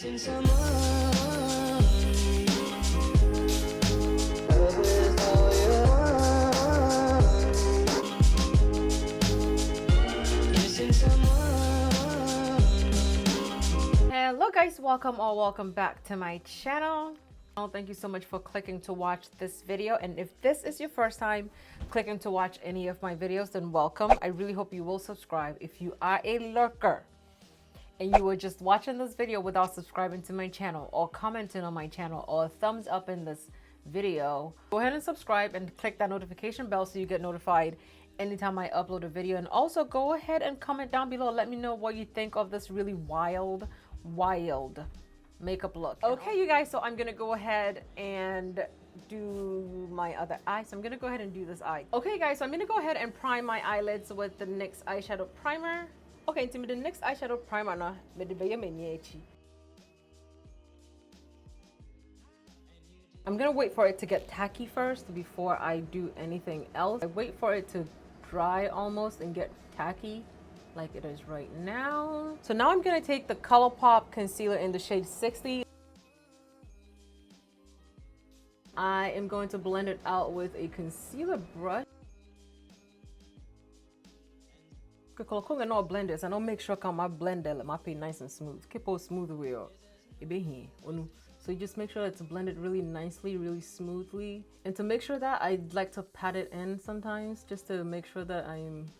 Missing someone. Love is all you want. Missing someone. Hello guys, welcome or welcome back to my channel. Thank you so much for clicking to watch this video, and if this is your first time clicking to watch any of my videos, then welcome. I really hope you will subscribe. If you are a lurker and you were just watching this video without subscribing to my channel or commenting on my channel or a thumbs up in this video, go ahead and subscribe and click that notification bell so you get notified anytime I upload a video. And also go ahead and comment down below, let me know what you think of this really wild makeup look. Okay you guys, so I'm gonna go ahead and do my other eye. So I'm gonna go ahead and do this eye. Okay guys, so I'm gonna go ahead and prime my eyelids with the NYX eyeshadow primer. Okay, to me the NYX eyeshadow primer na I'm gonna wait for it to get tacky first before I do anything else. I wait for it to dry almost and get tacky like it is right now. So now I'm gonna take the Colourpop concealer in the shade 60. I am going to blend it out with a concealer brush. I know blend this. I don't make sure my blender let my paint nice and smooth. Keep on smooth way up. So you just make sure it's blended really nicely, really smoothly. And to make sure that, I like to pat it in sometimes just to make sure that I'm,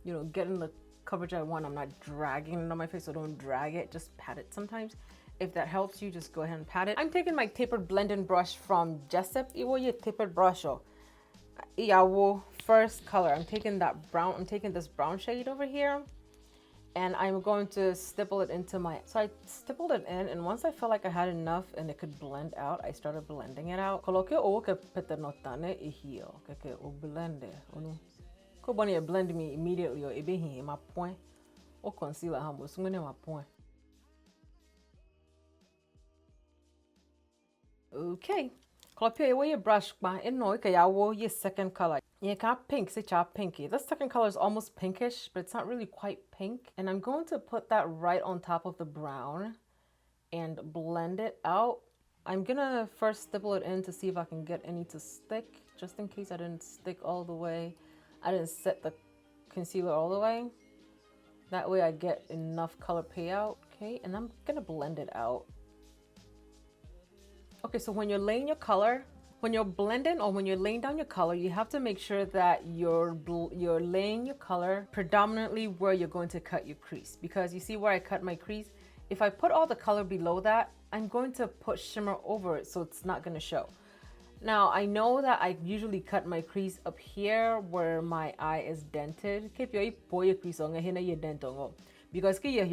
you know, getting the coverage I want. I'm not dragging it on my face, so don't drag it, just pat it sometimes. If that helps you, just go ahead and pat it. I'm taking my tapered blending brush from Jessup. Iwo your tapered brush. Iawo first color. I'm taking that brown, I'm taking this brown shade over here, and I'm going to stipple it into my, so I stippled it in, and once I felt like I had enough and it could blend out, I started blending it out. Coloque o que pete notane e here. Okay, o blend ko boni blend me immediately or ebe hi my point o concealer hambo so my point. Okay, Colope away your brush ma and no okay ya wo your second color. Yeah, kind of pink, such a pinky. The second color is almost pinkish, but it's not really quite pink. And I'm going to put that right on top of the brown and blend it out. I'm gonna first stipple it in to see if I can get any to stick, just in case I didn't stick all the way. I didn't set the concealer all the way. That way I get enough color payout. Okay, and I'm gonna blend it out. Okay, so when you're laying your color, when you're blending or when you're laying down your color, you have to make sure that you're laying your color predominantly where you're going to cut your crease. Because you see where I cut my crease? If I put all the color below that, I'm going to put shimmer over it so it's not gonna show. Now, I know that I usually cut my crease up here where my eye is dented. Keep your crease on your dent on because right?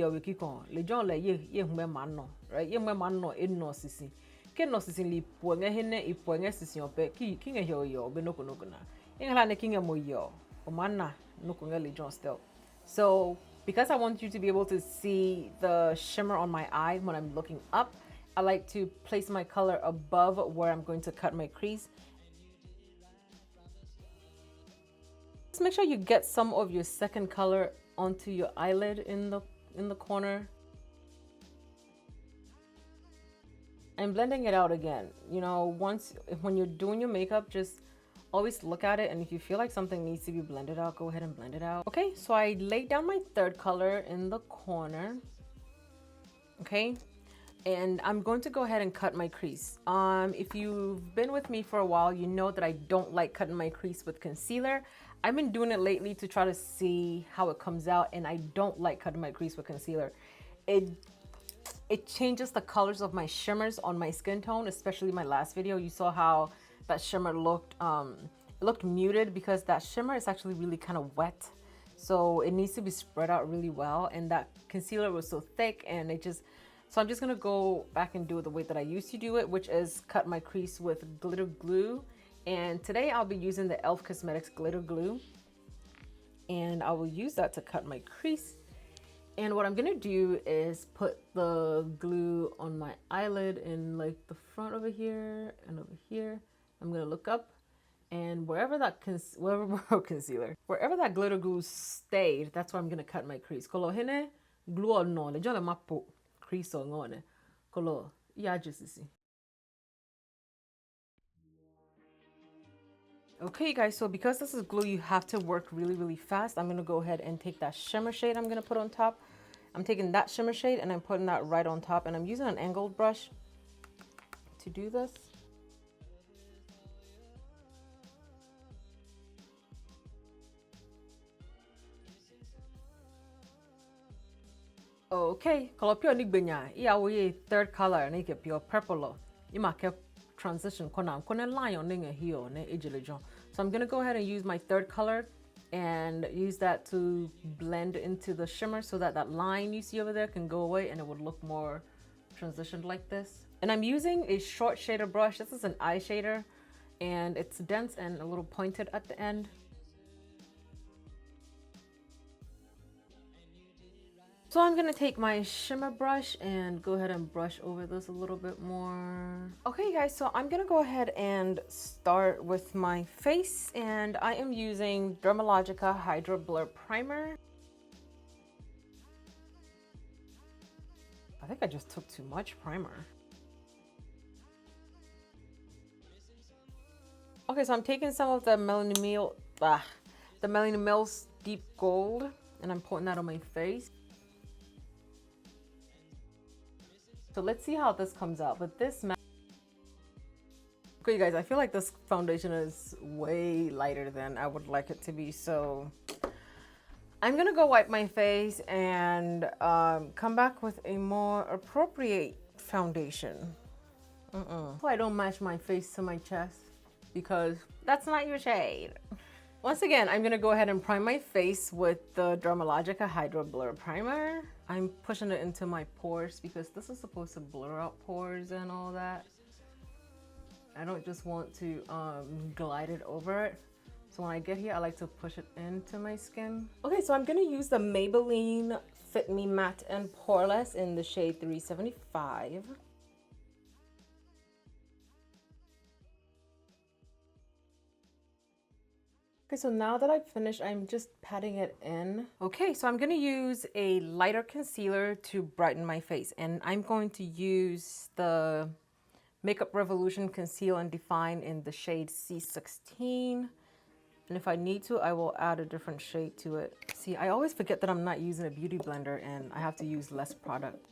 No sisi li puanga hene I puanga sisi ope kinga yo be no na ingala ne kinga mo yo omana no kunga le John still. So because I want you to be able to see the shimmer on my eye when I'm looking up, I like to place my color above where I'm going to cut my crease. Just make sure you get some of your second color onto your eyelid in the corner. I'm blending it out again. You know, when you're doing your makeup, just always look at it, and if you feel like something needs to be blended out, go ahead and blend it out. Okay, so I laid down my third color in the corner. Okay, and I'm going to go ahead and cut my crease. If you've been with me for a while, you know that I don't like cutting my crease with concealer. I've been doing it lately to try to see how it comes out, and I don't like cutting my crease with concealer. It changes the colors of my shimmers on my skin tone, especially my last video. You saw how that shimmer looked, it looked muted because that shimmer is actually really kind of wet. So it needs to be spread out really well, and that concealer was so thick, and so I'm just gonna go back and do it the way that I used to do it, which is cut my crease with glitter glue. And today I'll be using the e.l.f. Cosmetics glitter glue, and I will use that to cut my crease. And what I'm gonna do is put the glue on my eyelid in like the front over here and over here. I'm gonna look up, and wherever that wherever that glitter glue stayed, that's where I'm gonna cut my crease. Kolohine glue no le jole mapo crease on. color. Yeah, just see. Okay, guys, so because this is glue, you have to work really, really fast. I'm gonna go ahead and take that shimmer shade I'm gonna put on top. I'm taking that shimmer shade and I'm putting that right on top, and I'm using an angled brush to do this. Okay, color pure nigbenya. Yeah, we third color and it pure purple. You might keep transition kona line on here ne ejelejon. So I'm gonna go ahead and use my third color and use that to blend into the shimmer so that that line you see over there can go away and it would look more transitioned like this. And I'm using a short shader brush. This is an eye shader and it's dense and a little pointed at the end. So I'm gonna take my shimmer brush and go ahead and brush over this a little bit more. Okay guys, so I'm gonna go ahead and start with my face, and I am using Dermalogica Hydra Blur Primer. I think I just took too much primer. Okay, so I'm taking some of the Melanie Mills Deep Gold, and I'm putting that on my face. So let's see how this comes out. But this okay, guys, I feel like this foundation is way lighter than I would like it to be. So I'm gonna go wipe my face and come back with a more appropriate foundation. So I don't match my face to my chest because that's not your shade. Once again, I'm gonna go ahead and prime my face with the Dermalogica Hydra Blur Primer. I'm pushing it into my pores because this is supposed to blur out pores and all that. I don't just want to glide it over it. So when I get here, I like to push it into my skin. Okay, so I'm gonna use the Maybelline Fit Me Matte and Poreless in the shade 375. Okay, so now that I've finished, I'm just patting it in. Okay, so I'm gonna use a lighter concealer to brighten my face, and I'm going to use the Makeup Revolution Conceal and Define in the shade C16. And if I need to, I will add a different shade to it. See, I always forget that I'm not using a beauty blender and I have to use less product.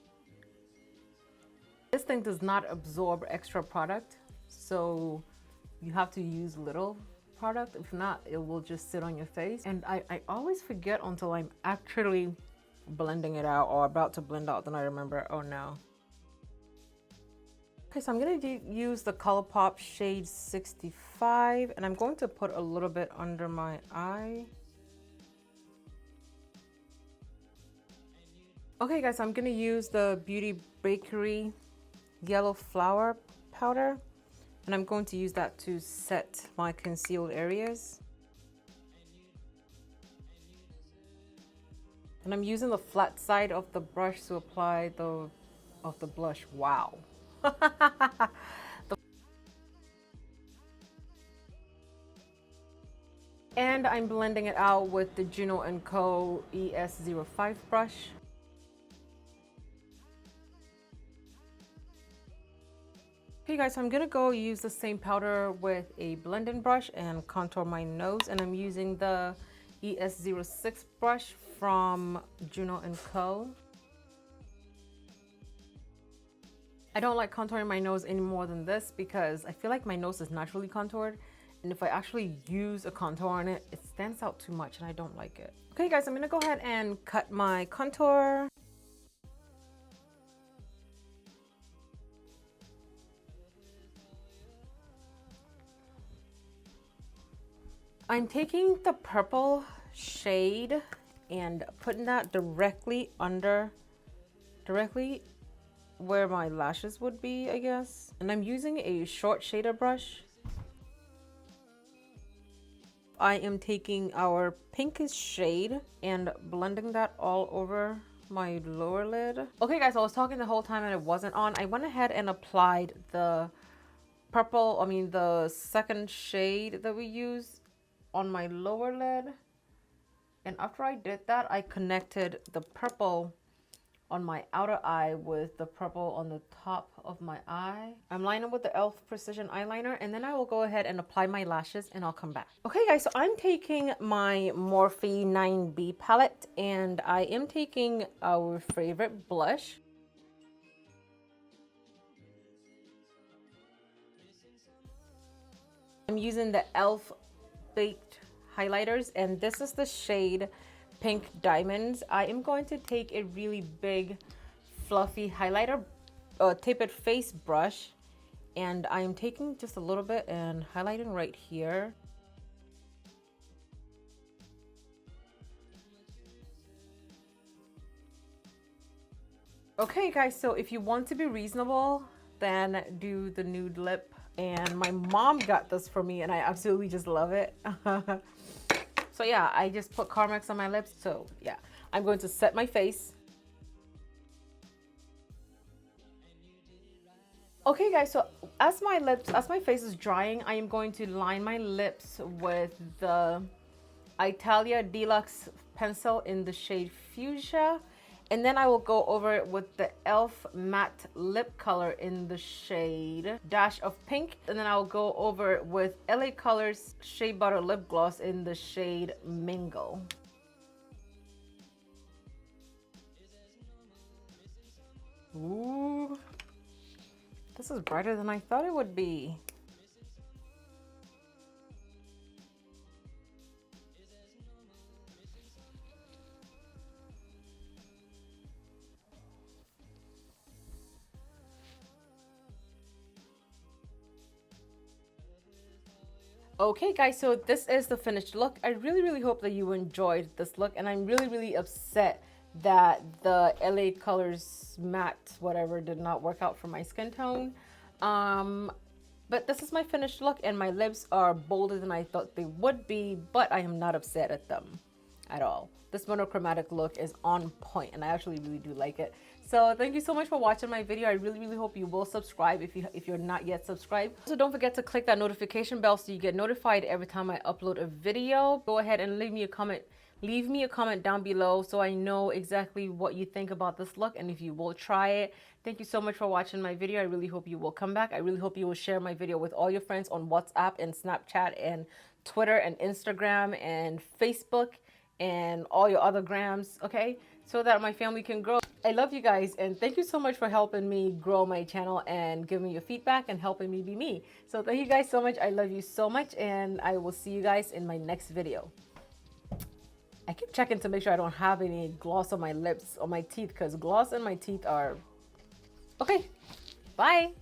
This thing does not absorb extra product, so you have to use little product. If not, it will just sit on your face. And I always forget until I'm actually blending it out or about to blend out, then I remember, oh no. Okay, so I'm gonna use the Colourpop shade 65, and I'm going to put a little bit under my eye. Okay guys, I'm gonna use the Beauty Bakery Yellow Flower Powder, and I'm going to use that to set my concealed areas. And I'm using the flat side of the brush to apply the blush. Wow. And I'm blending it out with the Juno & Co. ES05 brush. Okay guys, so I'm gonna go use the same powder with a blending brush and contour my nose, and I'm using the ES06 brush from Juno & Co. I don't like contouring my nose any more than this because I feel like my nose is naturally contoured, and if I actually use a contour on it, it stands out too much and I don't like it. Okay guys, I'm gonna go ahead and cut my contour. I'm taking the purple shade and putting that directly where my lashes would be, I guess. And I'm using a short shader brush. I am taking our pinkish shade and blending that all over my lower lid. Okay guys, I was talking the whole time and it wasn't on. I went ahead and applied the the second shade that we used on my lower lid, and after I did that, I connected the purple on my outer eye with the purple on the top of my eye. I'm lining with the e.l.f. Precision Eyeliner, and then I will go ahead and apply my lashes and I'll come back. Okay guys, so I'm taking my Morphe 9B palette and I am taking our favorite blush. I'm using the e.l.f. Baked highlighters, and this is the shade Pink Diamonds. I am going to take a really big fluffy highlighter tapered face brush, and I'm taking just a little bit and highlighting right here. Okay guys, so if you want to be reasonable, then do the nude lip. And my mom got this for me and I absolutely just love it. So yeah, I just put Carmex on my lips. So yeah, I'm going to set my face. Okay guys, so as my face is drying, I am going to line my lips with the Italia Deluxe pencil in the shade Fuchsia. And then I will go over it with the e.l.f. matte lip color in the shade Dash of Pink. And then I'll go over it with LA Colors Shea Butter lip gloss in the shade Mingle. Ooh, this is brighter than I thought it would be. Okay guys, so this is the finished look. I really hope that you enjoyed this look, and I'm really upset that the LA Colors matte whatever did not work out for my skin tone. But this is my finished look, and my lips are bolder than I thought they would be, but I am not upset at them at all. This monochromatic look is on point, and I actually really do like it. So thank you so much for watching my video. I really hope you will subscribe if you're not yet subscribed. So don't forget to click that notification bell so you get notified every time I upload a video. Go ahead and leave me a comment. Leave me a comment down below so I know exactly what you think about this look and if you will try it. Thank you so much for watching my video. I really hope you will come back. I really hope you will share my video with all your friends on WhatsApp and Snapchat and Twitter and Instagram and Facebook and all your other grams, okay? So that my family can grow. I love you guys, and thank you so much for helping me grow my channel and giving me your feedback and helping me be me. So thank you guys so much. I love you so much, and I will see you guys in my next video. I keep checking to make sure I don't have any gloss on my lips or my teeth, because gloss and my teeth are... Okay, bye.